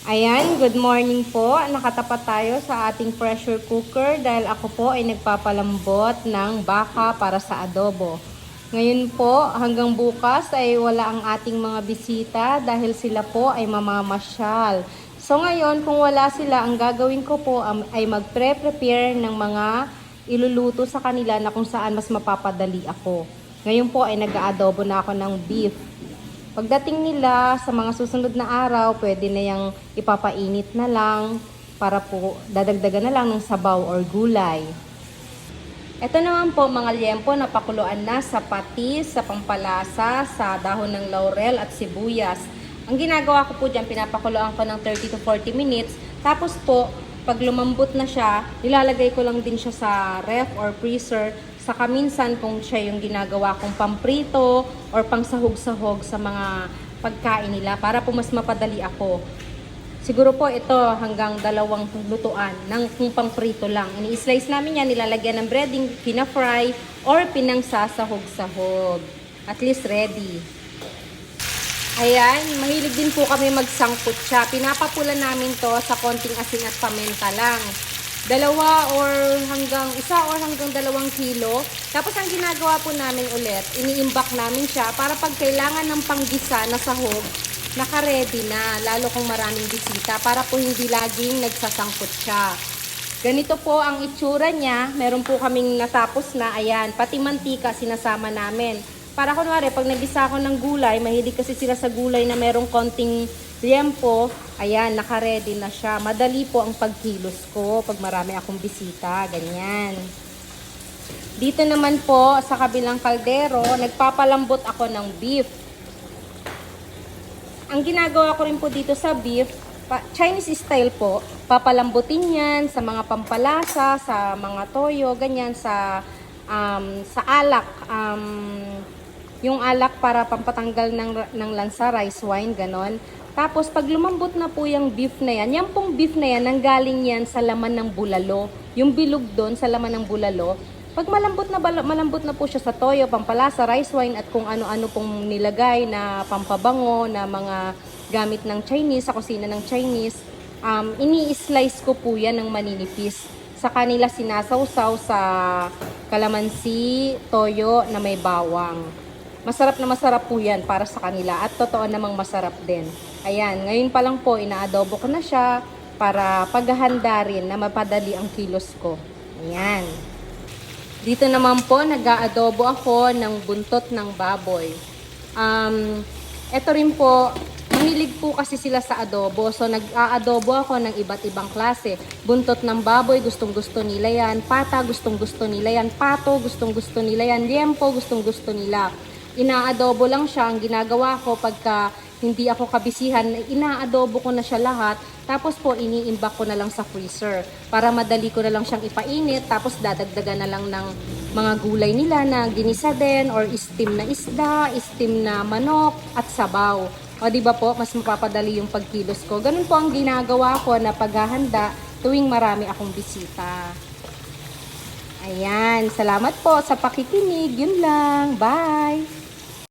Ayan, good morning po. Nakatapat tayo sa ating pressure cooker dahil ako po ay nagpapalambot ng baka para sa adobo. Ngayon po, hanggang bukas ay wala ang ating mga bisita dahil sila po ay mamamasyal. So ngayon, kung wala sila, ang gagawin ko po ay magpre-prepare ng mga iluluto sa kanila na kung saan mas mapapadali ako. Ngayon po ay nag-aadobo na ako ng beef. Pagdating nila sa mga susunod na araw, pwede na yung ipapainit na lang para po dadagdagan na lang ng sabaw or gulay. Ito naman po mga liempo na pakuluan na sa patis, sa pampalasa, sa dahon ng laurel at sibuyas. Ang ginagawa ko po dyan, pinapakuluan ko ng 30 to 40 minutes. Tapos po, pag lumambot na siya, nilalagay ko lang din siya sa ref or freezer. Saka minsan kung siya yung ginagawa kong pamprito or pang sahog-sahog sa mga pagkain nila para po mas mapadali ako. Siguro po ito hanggang 2 lutuan ng kung pamprito lang. Ini-slice namin yan, nilalagyan ng breading, pina-fry or pinang-sasahog-sahog. At least ready. Ayan, mahilig din po kami magsangkot siya. Pinapapula namin to sa konting asin at paminta lang. 1 or hanggang 2 kilo. Tapos ang ginagawa po namin ulit, iniimbak namin siya para pag kailangan ng panggisa na sahog, naka-ready na, lalo kung maraming bisita, para po hindi laging nagsasangkot siya. Ganito po ang itsura niya. Meron po kaming natapos na, ayan, pati mantika sinasama namin. Para kunwari, pag nagisa ako ng gulay, mahilig kasi sila sa gulay na merong konting liempo, ayan, naka-ready na siya. Madali po ang pagkilos ko pag marami akong bisita, ganyan. Dito naman po, sa kabilang kaldero, nagpapalambot ako ng beef. Ang ginagawa ko rin po dito sa beef, Chinese style po, papalambutin yan sa mga pampalasa, sa mga toyo, ganyan, sa alak, yung alak para pampatanggal ng lansa, rice wine, ganon. Tapos, pag lumambot na po yung beef na yan pong beef na yan, nanggaling yan sa laman ng bulalo. Yung bilog doon sa laman ng bulalo. Pag malambot na po siya sa toyo, pampalasa, rice wine, at kung ano-ano pong nilagay na pampabango, na mga gamit ng Chinese, sa kusina ng Chinese, ini-slice ko po yan ng maninipis. Sa kanila sinasawsaw sa kalamansi, toyo na may bawang. Masarap na masarap po yan para sa kanila at totoo namang masarap din. Ayan, ngayon pa lang po, inaadobo ko na siya para paghahanda rin na mapadali ang kilos ko. Ayan. Dito naman po, nag-aadobo ako ng buntot ng baboy. Ito rin po, mahilig po kasi sila sa adobo. So, nag-aadobo ako ng iba't ibang klase. Buntot ng baboy, gustong-gusto nila yan. Pata, gustong-gusto nila yan. Pato, gustong-gusto nila yan. Liempo, gustong-gusto nila. Inaadobo lang siya. Ang ginagawa ko pagka hindi ako kabisihan, inaadobo ko na siya lahat. Tapos po, iniimbak ko na lang sa freezer. Para madali ko na lang siyang ipainit. Tapos dadagdagan na lang ng mga gulay nila na ginisa din, or steam na isda, steam na manok, at sabaw. O diba po, mas mapapadali yung pagkilos ko. Ganun po ang ginagawa ko na paghahanda tuwing marami akong bisita. Ayan, salamat po sa pakikinig. Yun lang. Bye!